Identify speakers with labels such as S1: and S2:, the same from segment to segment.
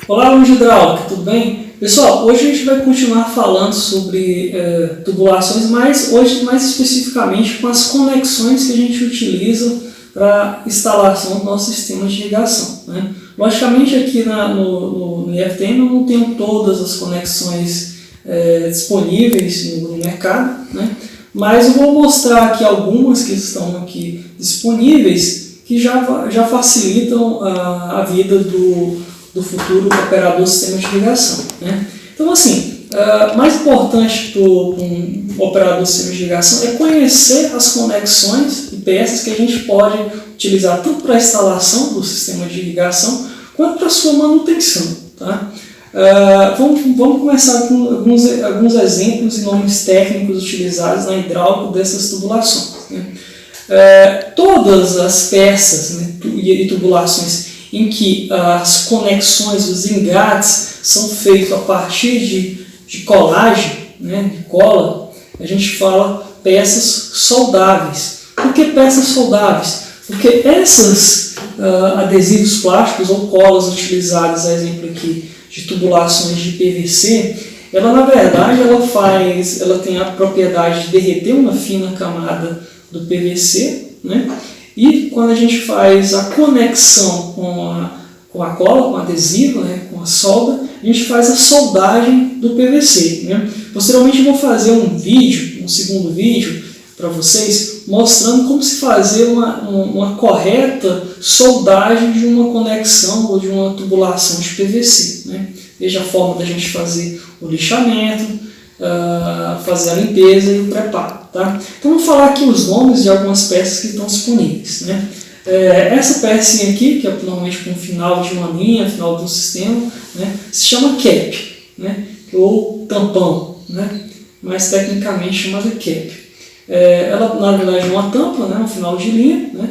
S1: Olá, aluno de hidráulica, tudo bem? Pessoal, hoje a gente vai continuar falando sobre tubulações, mas hoje mais especificamente com as conexões que a gente utiliza para instalação do nosso sistema de irrigação, né? Logicamente aqui no IFTM eu não tenho todas as conexões disponíveis no mercado, né? Mas eu vou mostrar aqui algumas que estão aqui disponíveis que já facilitam a vida do futuro operador do sistema de irrigação, né? Então, assim, mais importante para um operador do sistema de irrigação é conhecer as conexões e peças que a gente pode utilizar tanto para a instalação do sistema de irrigação quanto para a sua manutenção, tá? Vamos começar com alguns exemplos e nomes técnicos utilizados na hidráulica dessas tubulações, né? Todas as peças, né, e tubulações em que as conexões, os engates são feitos a partir de colagem, né, de cola, a gente fala peças soldáveis. Por que peças soldáveis? Porque esses adesivos plásticos ou colas utilizadas, a exemplo aqui, de tubulações de PVC, ela na verdade ela tem a propriedade de derreter uma fina camada do PVC, né? E quando a gente faz a conexão com a cola, com o adesivo, né, com a solda, a gente faz a soldagem do PVC, né? Posteriormente eu vou fazer um segundo vídeo para vocês, mostrando como se fazer uma correta soldagem de uma conexão ou de uma tubulação de PVC, né? Veja a forma da gente fazer o lixamento, fazer a limpeza e o preparo. Tá? Então vou falar aqui os nomes de algumas peças que estão disponíveis, né? Essa pecinha aqui, que é normalmente com o final de uma linha, final de um sistema, né, se chama cap, né, ou tampão, né, mas tecnicamente chamada cap. Ela na verdade é uma tampa, né, um final de linha, né,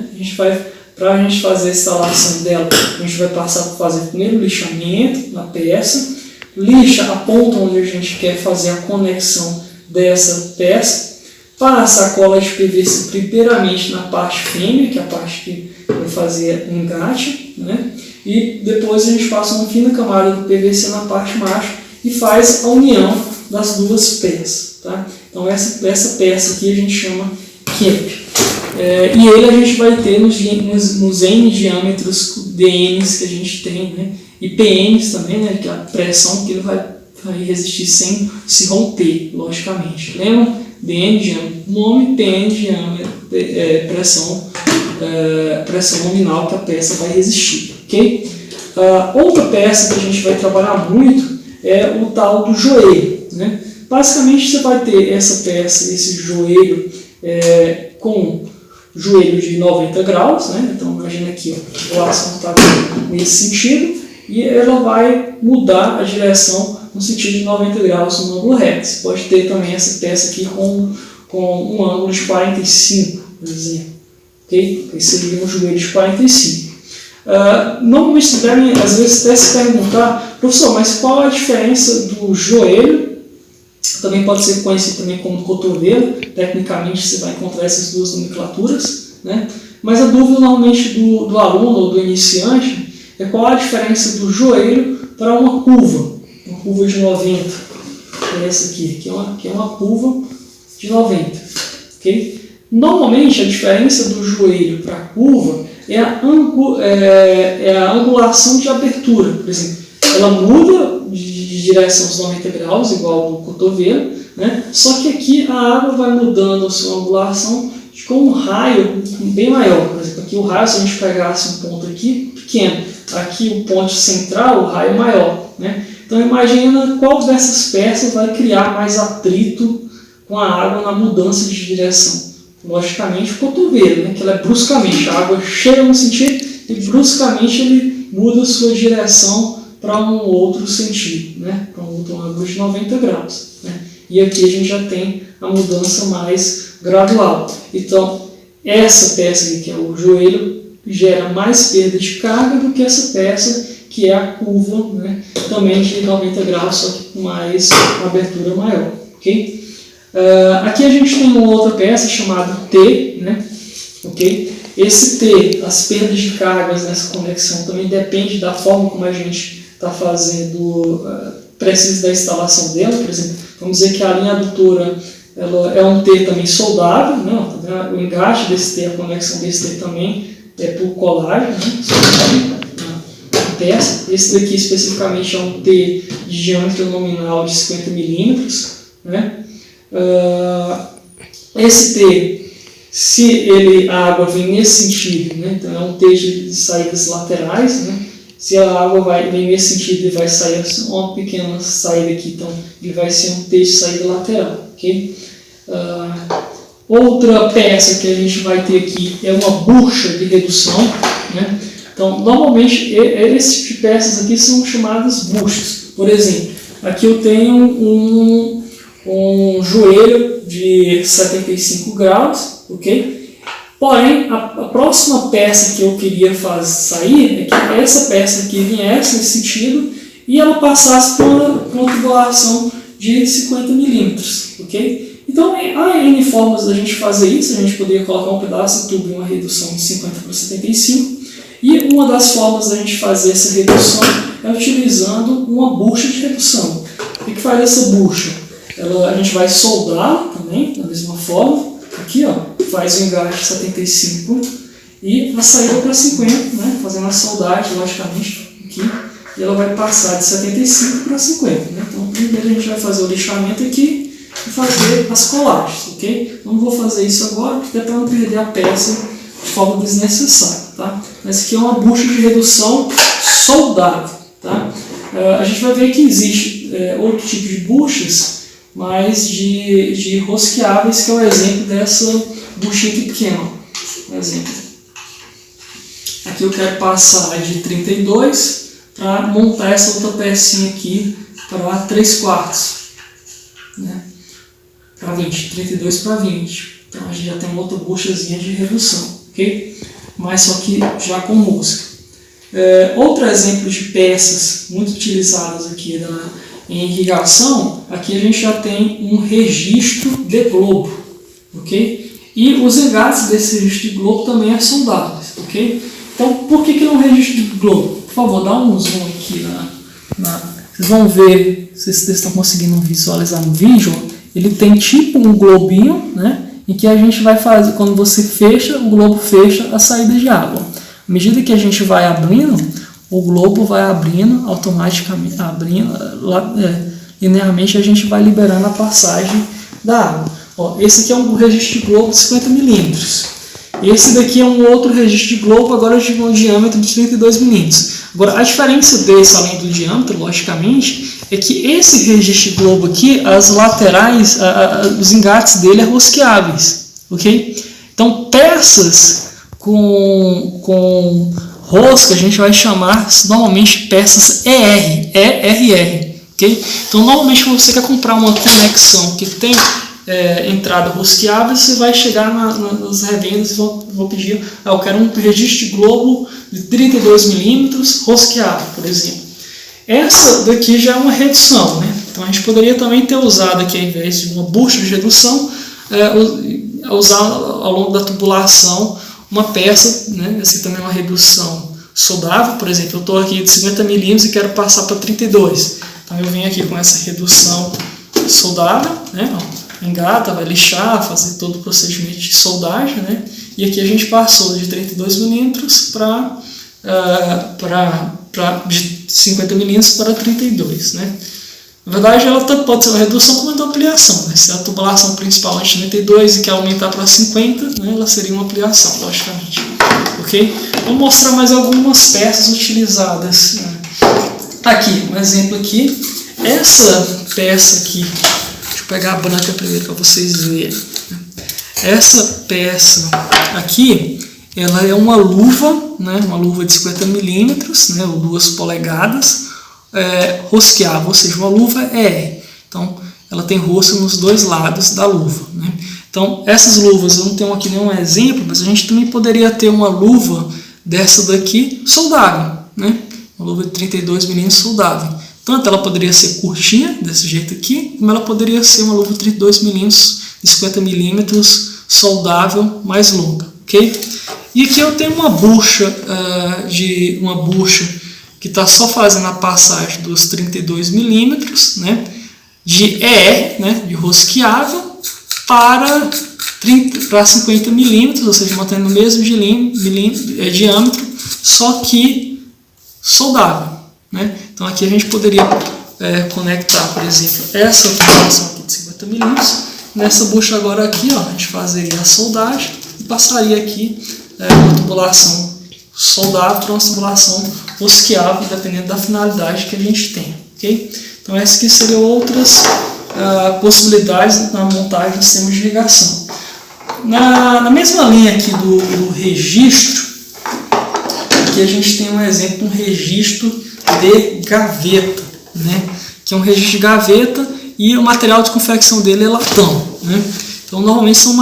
S1: para a gente fazer a instalação dela, a gente vai passar por fazer primeiro o lixamento na peça, lixa a ponta onde a gente quer fazer a conexão dessa peça, passa a cola de PVC primeiramente na parte fêmea, que é a parte que vai fazer o engate, né? E depois a gente passa uma fina camada do PVC na parte macho e faz a união das duas peças, tá? Então essa peça aqui a gente chama cap. E ele a gente vai ter nos N diâmetros DNs que a gente tem, né? E PNs também, né? Que é a pressão que ele vai resistir sem se romper, logicamente. Lembra? DN diâmetro, nome, PN diâmetro, pressão nominal que a peça vai resistir, ok? Outra peça que a gente vai trabalhar muito é o tal do joelho, né? Basicamente você vai ter essa peça, esse joelho com joelho de 90 graus, né? Então imagina aqui, ó, o aço está nesse sentido e ela vai mudar a direção no sentido de 90 graus no ângulo reto. Você pode ter também essa peça aqui com um ângulo de 45, por exemplo. Okay? Esse seria um joelho de 45. Normalmente você deve, às vezes, até se perguntar, professor, mas qual a diferença do joelho? Também pode ser conhecido também como cotovelo. Tecnicamente você vai encontrar essas duas nomenclaturas, né? Mas a dúvida normalmente do aluno ou do iniciante é qual a diferença do joelho para uma curva de 90, que é essa aqui, que é uma curva de 90. Okay? Normalmente a diferença do joelho para a curva é a angulação de abertura. Por exemplo, ela muda de direção aos 90 graus, igual ao do cotovelo, né? Só que aqui a água vai mudando a sua angulação com um raio bem maior. Por exemplo, aqui o raio, se a gente pegasse um ponto aqui pequeno, aqui o ponto central, o raio maior, né? Então imagina qual dessas peças vai criar mais atrito com a água na mudança de direção. Logicamente o cotovelo, né, que ela é bruscamente, a água chega no sentido e bruscamente ele muda a sua direção para um outro sentido, né, para um outro ângulo de 90 graus. Né? E aqui a gente já tem a mudança mais gradual. Então essa peça aqui, que é o joelho, gera mais perda de carga do que essa peça que é a curva, né, também de 90 graus, só que com uma abertura maior. Okay? Aqui a gente tem uma outra peça chamada T, né, okay? Esse T, as perdas de cargas nessa conexão também depende da forma como a gente está fazendo, precisa da instalação dela, por exemplo, vamos dizer que a linha adutora ela é um T também soldável, né? O engate desse T, a conexão desse T também é por colagem, né? Peça. Esse daqui especificamente é um T de diâmetro nominal de 50 milímetros, né? Esse T, se a água vem nesse sentido, né? Então é um T de saídas laterais, né? Se a água vem nesse sentido e vai sair uma pequena saída aqui, então ele vai ser um T de saída lateral, ok? Outra peça que a gente vai ter aqui é uma bucha de redução, né? Então, normalmente, esse tipo de peças aqui são chamadas buchas. Por exemplo, aqui eu tenho um joelho de 75 graus, ok? Porém, a próxima peça que eu queria sair é que essa peça aqui viesse nesse sentido e ela passasse por uma tubulação de 50 milímetros, ok? Então, há N formas da gente fazer isso. A gente poderia colocar um pedaço de tubo em uma redução de 50 para 75. E uma das formas da gente fazer essa redução é utilizando uma bucha de redução. O que faz essa bucha? A gente vai soldar também, da mesma forma. Aqui, ó, faz o engate 75 e a saída para 50, né? Fazendo a soldagem, logicamente, aqui. E ela vai passar de 75 para 50. Né? Então, primeiro a gente vai fazer o lixamento aqui e fazer as colagens, ok? Eu não vou fazer isso agora, porque é para não perder a peça de forma desnecessária, tá? Essa aqui é uma bucha de redução soldável, tá? A gente vai ver que existe outro tipo de buchas, mas de rosqueáveis, que é o exemplo dessa buchinha aqui pequena. Um exemplo. Aqui eu quero passar de 32 para montar essa outra pecinha aqui para 3/4, né? Para 20, 32 para 20. Então a gente já tem uma outra buchazinha de redução. Okay? Mas só que já com música. Outro exemplo de peças muito utilizadas aqui em irrigação, aqui a gente já tem um registro de globo, ok? E os engates desse registro de globo também são soldáveis, ok? Então, por que é um registro de globo? Por favor, dá um zoom aqui vocês vão ver, se vocês estão conseguindo visualizar no vídeo, ele tem tipo um globinho, né? Em que a gente vai fazer, quando você fecha, o globo fecha a saída de água. À medida que a gente vai abrindo, o globo vai abrindo automaticamente, linearmente a gente vai liberando a passagem da água. Ó, esse aqui é um registro de globo de 50 milímetros. Esse daqui é um outro registro de globo, agora de um diâmetro de 32 milímetros. Agora, a diferença desse, além do diâmetro, logicamente, é que esse registro de globo aqui, as laterais, os engates dele são rosqueáveis, ok? Então, peças com rosca, a gente vai chamar normalmente peças ERR, ok? Então, normalmente, quando você quer comprar uma conexão que tem entrada rosqueável, você vai chegar nas revendas e vão pedir, eu quero um registro de globo de 32 milímetros rosqueável, por exemplo. Essa daqui já é uma redução, né? Então a gente poderia também ter usado aqui, ao invés de uma bucha de redução, usar ao longo da tubulação uma peça, né? Essa também é uma redução soldável, por exemplo, eu estou aqui de 50 milímetros e quero passar para 32. Então eu venho aqui com essa redução soldável, né? Engata, vai lixar, fazer todo o procedimento de soldagem, né? E aqui a gente passou de 32 milímetros de 50 milímetros para 32, né? Na verdade, ela pode ser uma redução como uma ampliação, né? Se a tubulação principal é de 32 e quer aumentar para 50, né, ela seria uma ampliação, logicamente. Ok? Vou mostrar mais algumas peças utilizadas. Né? Aqui, um exemplo aqui. Essa peça aqui, deixa eu pegar a branca primeiro para vocês verem. Essa peça aqui, ela é uma luva, né, uma luva de 50 milímetros, né, ou 2 polegadas, rosqueável, ou seja, uma luva ER. Então, ela tem rosca nos dois lados da luva. Né? Então, essas luvas, eu não tenho aqui nenhum exemplo, mas a gente também poderia ter uma luva dessa daqui soldável, né? Uma luva de 32 milímetros soldável. Tanto ela poderia ser curtinha, desse jeito aqui, como ela poderia ser uma luva de 32 milímetros, de 50 milímetros, soldável, mais longa. Okay? E aqui eu tenho uma bucha que está só fazendo a passagem dos 32 milímetros, né, de ER, né, de rosqueável, para 50 milímetros, ou seja, mantendo o mesmo diâmetro, só que soldável, né? Então aqui a gente poderia conectar, por exemplo, essa tubulação aqui de 50 milímetros, nessa bucha agora aqui, ó, a gente fazeria a soldagem e passaria aqui uma tubulação soldável para uma tubulação rosqueável, dependendo da finalidade que a gente tem, ok? Então essas aqui seriam outras possibilidades na montagem do sistema de irrigação. Na mesma linha aqui do registro, aqui a gente tem um exemplo de um registro de gaveta, né? Que é um registro de gaveta e o material de confecção dele é latão, né? Então normalmente são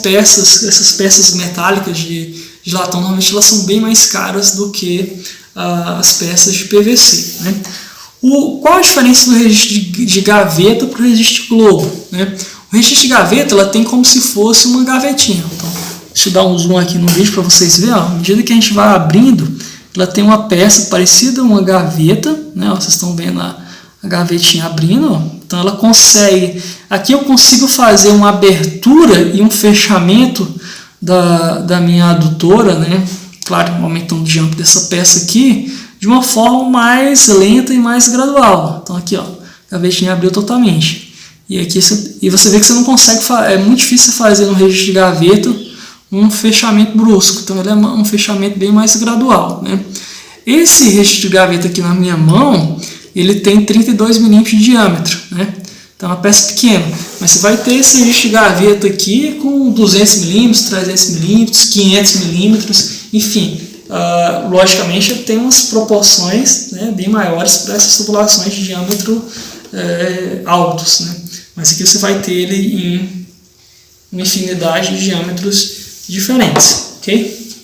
S1: peças, essas peças metálicas de latão, normalmente elas são bem mais caras do que as peças de PVC, né? Qual a diferença do registro de gaveta para o registro de globo, né? O registro de gaveta ela tem como se fosse uma gavetinha. Então, deixa eu dar um zoom aqui no vídeo para vocês verem. À medida que a gente vai abrindo, ela tem uma peça parecida a uma gaveta, né? Ó, vocês estão vendo a gavetinha abrindo. Ó. Então ela consegue... Aqui eu consigo fazer uma abertura e um fechamento da minha adutora, né? Claro, aumentando o diâmetro dessa peça aqui, de uma forma mais lenta e mais gradual. Então aqui, ó, a gavetinha abriu totalmente. E aqui você vê que você não consegue, é muito difícil fazer no registro de gaveta um fechamento brusco. Então ele é um fechamento bem mais gradual, né? Esse registro de gaveta aqui na minha mão, ele tem 32 milímetros de diâmetro, né? Então é uma peça pequena, mas você vai ter esse registro de gaveta aqui com 200 milímetros, 300 milímetros, 500 milímetros, enfim. Logicamente tem umas proporções, né, bem maiores para essas tubulações de diâmetro altos, né? Mas aqui você vai ter ele em uma infinidade de diâmetros diferentes, ok?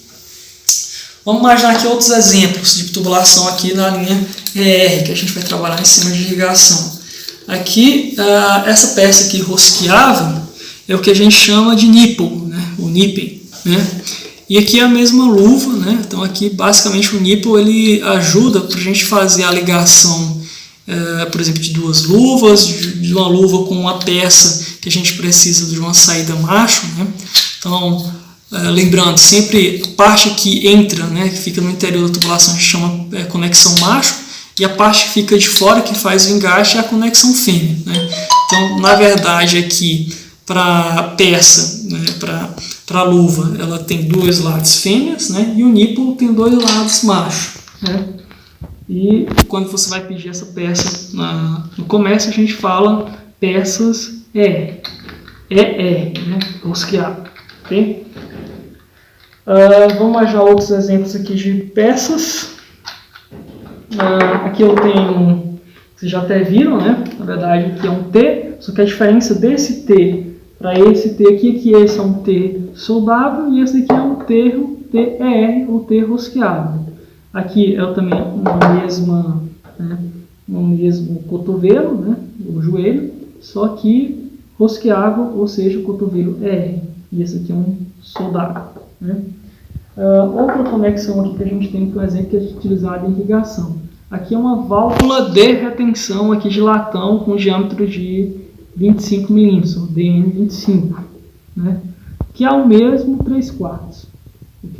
S1: Vamos imaginar aqui outros exemplos de tubulação aqui na linha ER, que a gente vai trabalhar em cima de irrigação. Aqui, essa peça aqui rosqueável é o que a gente chama de nipple, né? O nipple, né? E aqui é a mesma luva, né? Então aqui basicamente o nipple ele ajuda para a gente fazer a ligação, por exemplo, de duas luvas, de uma luva com uma peça que a gente precisa de uma saída macho, né? Então, lembrando, sempre a parte que entra, né, que fica no interior da tubulação, a gente chama conexão macho, e a parte que fica de fora, que faz o engaixe, é a conexão fêmea, né? Então, na verdade, aqui, para a peça, né, para a luva, ela tem dois lados fêmeas, né, e o nipple tem dois lados machos, né? E quando você vai pedir essa peça no comércio, a gente fala peças ER, né, rosqueado, ok? Vamos imaginar outros exemplos aqui de peças. Aqui eu tenho, vocês já até viram, né? Na verdade aqui é um T, só que a diferença desse T para esse T aqui é que esse é um T soldável e esse aqui é um TR ou T rosqueado. Aqui é também no mesmo cotovelo, né? O joelho, só que rosqueável, ou seja, o cotovelo R. E esse aqui é um soldável, né? Outra conexão aqui que a gente tem, por exemplo, que é utilizada em irrigação. Aqui é uma válvula de retenção aqui de latão com diâmetro de 25 milímetros, DN25, né? Que é o mesmo 3/4.